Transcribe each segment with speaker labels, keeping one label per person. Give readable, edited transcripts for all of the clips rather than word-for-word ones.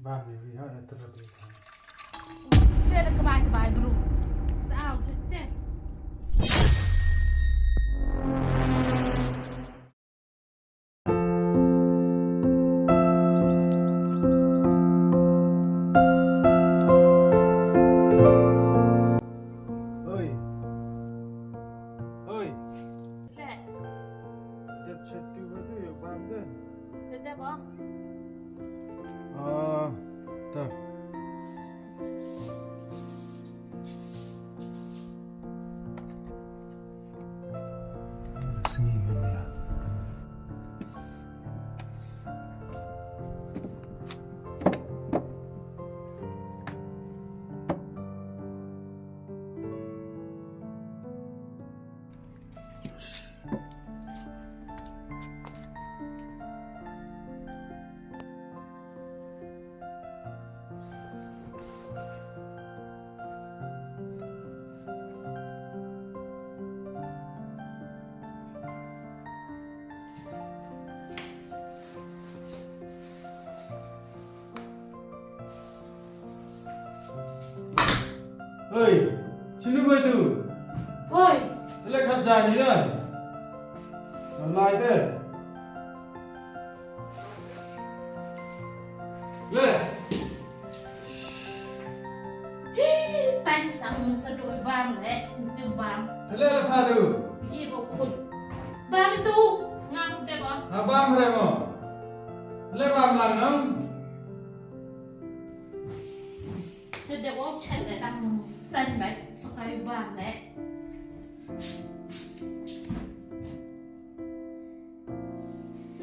Speaker 1: บ้านนี้เขาจะตระหนัก
Speaker 2: เด็กกบายกรูสาวสุดเด็ด
Speaker 1: เฮ้ย
Speaker 2: แหละ
Speaker 1: เด็กเช็ดตัวไปด้วยบ้านเด้อ
Speaker 2: เด็ดปะ
Speaker 1: ต่อSngewbha Ơi, xin lỗi tu.
Speaker 2: Ôi,
Speaker 1: Thế là khăn dài như thế. Nó lại thế. Lên.
Speaker 2: tay sang sa đôi vàng lẹ, từ vàng.
Speaker 1: Thế là pha tu.
Speaker 2: Gì bộ khụt. Vàng tu, ngang không đẹp không?
Speaker 1: À bam rồi mà. Thế là bam làm không?
Speaker 2: Từ đẹp không chạy lại đằng tay vậy, sao cái vàng lẹ.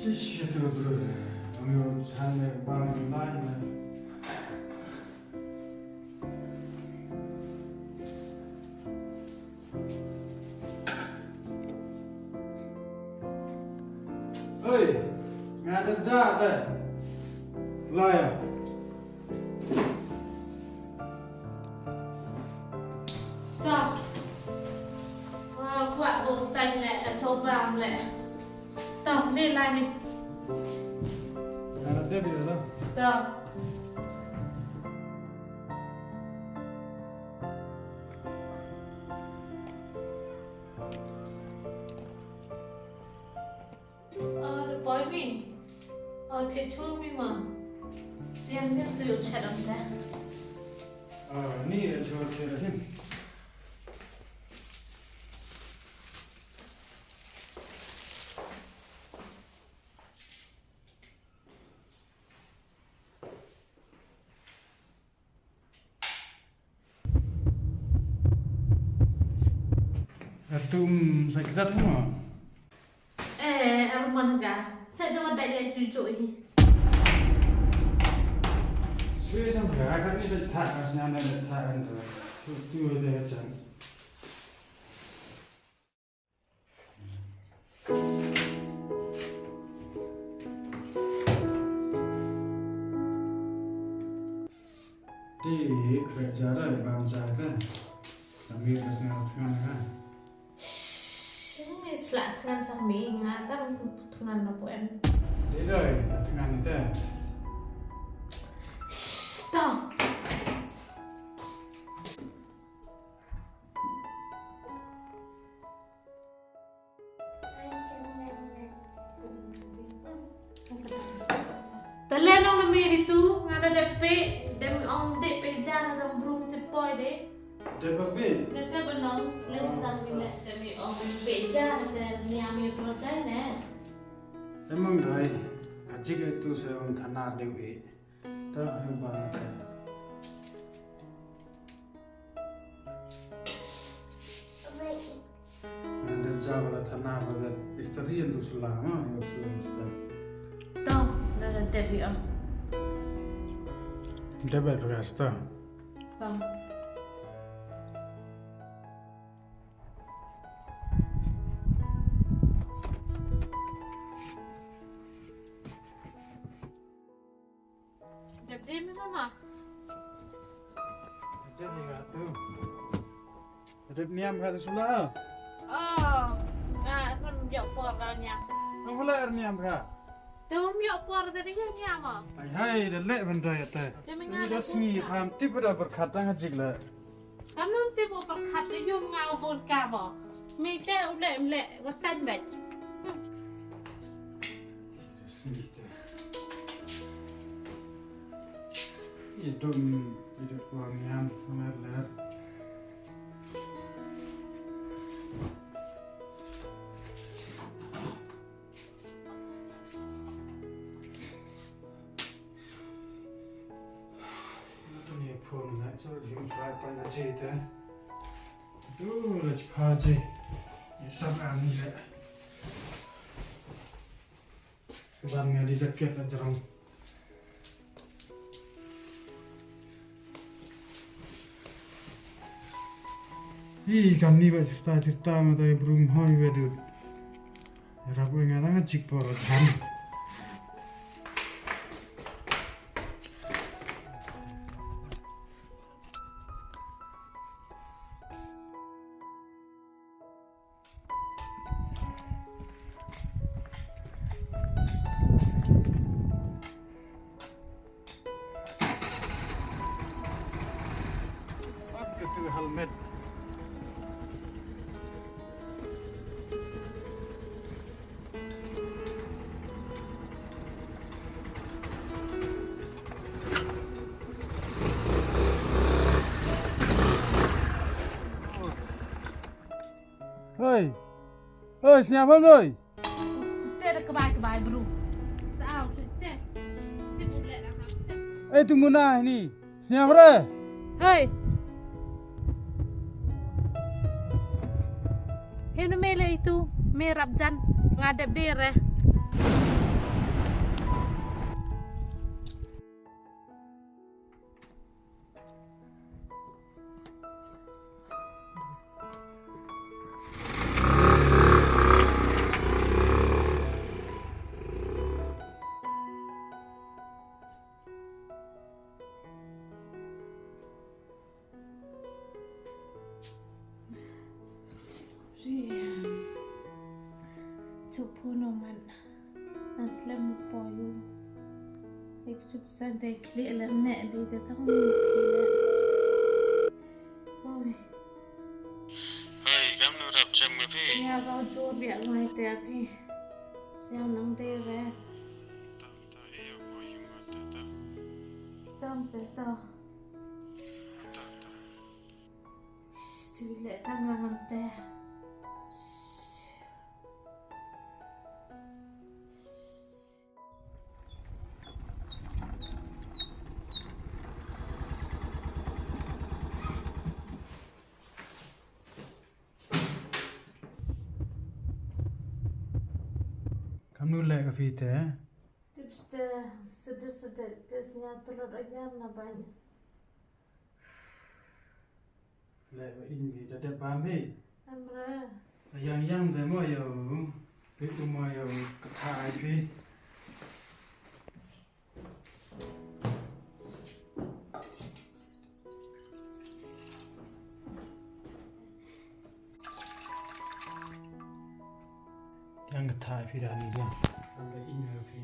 Speaker 1: Chứ shit tu bro. Ông chán này bam lại này. Ơi, ngài thật ra đây. Lại à?
Speaker 2: Đâu? Quả bộ tay lẹ, sâu vàng lẹ. Đâu, đi lại đi.
Speaker 1: Ngài đã tiếp đi rồi đó.
Speaker 2: Đâu? Boy mình thế chua mình mà em biết tôi chạy làm sao
Speaker 1: Ni là cho thế là thêm. Tum sakit hati mah.
Speaker 2: Em muốn cả sẽ đâu đại lại chui chui
Speaker 1: Suy sang cái cái này là thải, cái này là thải anh rồi. Tu đây hết chẳng. Đi kerja dah, bangsa dah. Kami kasih ngatakan kan.
Speaker 2: Selain dengan sami ngatan tungan apa em
Speaker 1: Đi rồi, ngatakan itu.
Speaker 2: Stop. Talen ông meri tu ngada DP dem ông DP jana dam brum te poi de.
Speaker 1: Dapat be.
Speaker 2: Nada benong slim sang ni demi ông beja dan niami kerja ne.
Speaker 1: Emang dah, kaji ke tu saya orang tanah dewi. Tak hebat. Anda jawab lah tanah pada istri yang tu selama yang sudah.
Speaker 2: Tahu, nada DP ông.
Speaker 1: Dapat bekas tu.
Speaker 2: Không. Đẹp đêm đấy mama.
Speaker 1: Đẹp bekas tu. Đẹp niam kat sulah.
Speaker 2: Oh, nah, kan jauh por lah nya.
Speaker 1: Ang wala niam ka.
Speaker 2: Tuh miok por tadi kan nyama.
Speaker 1: Hai dah lek benda ya teh. Sudah sini paham tiba dah berkata ngajik lah.
Speaker 2: Kamu nanti mau berkat itu ngau bol kamu. Mite udah wasan bet.
Speaker 1: Sini teh. Hidup wangian ler. Phun lại cho chúng phải phải là gì thế? Đó là chỉ pha gì? Sắp ăn đi đấy. Ban ngày đi ra kết là chẳng. Cầm đi vậy cerita mà tôi belum hỏi về được. Rabu yang ada ngajik por kan. Itu helmet. Oi, Sngewbha ơi.
Speaker 2: Teh dah kebai bro. Sao teh? Teh boleh dah mas.
Speaker 1: Tunggu nah ini. Sngewbha.
Speaker 2: Hei. Henu mele itu merap jan ngadep dire. Cuponoman aslam poyu eksup santai klik la nek di tetang kile oi
Speaker 1: Hey, kamu nurap jam ke pi?
Speaker 2: ya kau jo biak ngai te api siao nang de ve
Speaker 1: Tak iyo poyu ngata.
Speaker 2: tam te ta stile sangang te
Speaker 1: Kamu lek ke pi teh?
Speaker 2: tips te sedar tesnya telur ayam na banyak
Speaker 1: Lek ini dah ada pampi.
Speaker 2: amra
Speaker 1: Yang dah mau yo. Itu mau yo ketai pi. Yang ketai pi dah ni dia. Ambil ini pi.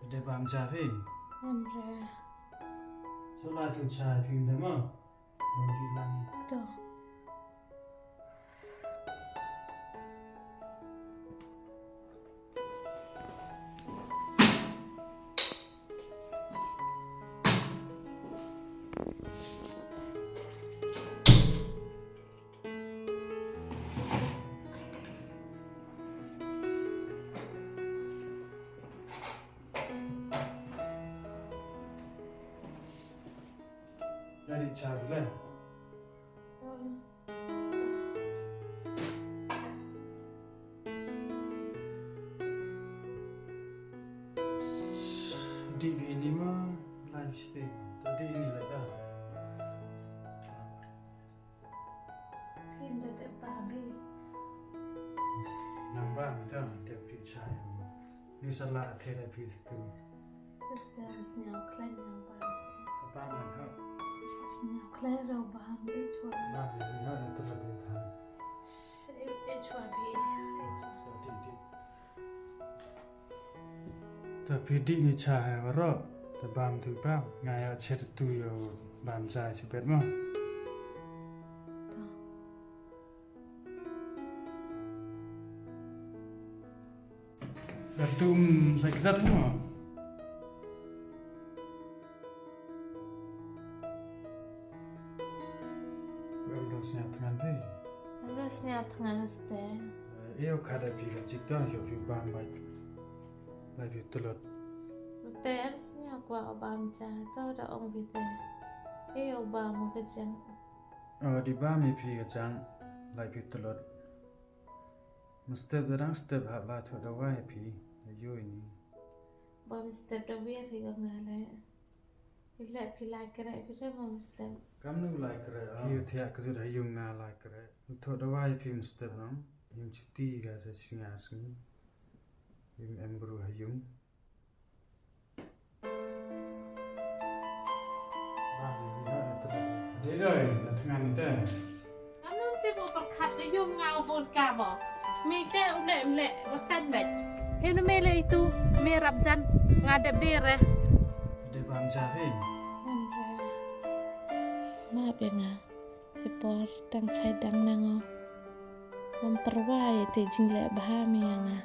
Speaker 1: Ada pam cafe.
Speaker 2: amra
Speaker 1: Solat tu cai pi dah mau. Mau di lani.
Speaker 2: to
Speaker 1: Jadi cai lah. Di ini mah lifestyle. Tadi ini lah dah.
Speaker 2: pindah te pagi
Speaker 1: Nampak macam tapi cai. Ni salah terapi tu.
Speaker 2: terus harusnya klaim yang paling
Speaker 1: Apa mana?
Speaker 2: Claro, bam, chua.
Speaker 1: Bam ni ha tu la bi than.
Speaker 2: Chua bi.
Speaker 1: Ta pidi ni cha ha ro. Ta bam tu ba ngai a chet tu yo bam chai si pet ma. Datum sakit mo. Rasnya tangan be.
Speaker 2: Rasnya tangan ste.
Speaker 1: Eo kada pi ka cikta yo pi bam bai. Lai pi tulot.
Speaker 2: Te rasnya kwa bam cha to da ong vite. Eo bam mo ke chang.
Speaker 1: Di bam mi pi ka chang lai pi tulot. Mustep darang step ha la tho da wai pi yo ni.
Speaker 2: Bam step da wir ri ga ngale. Ile pi lai kra pi da bam step.
Speaker 1: Kam nu lai kra. Pi thia ka zu da yung nga lai kra. Tho da wai pi step nam. Him chuti ga sa singa sing. Him embru ha yung. Bam ni ha tu. De rồi là thằng ni te.
Speaker 2: Kamu tiba perkat dia yung ngau bon kabo. Mite ule wa san bet. Enu mele itu merap jan ngadep dire.
Speaker 1: De bam cha hin.
Speaker 2: Maaf ya nga. Ipor dang chai dang nango. Wom Pyrwa ya te jinghikai bahami ya nga.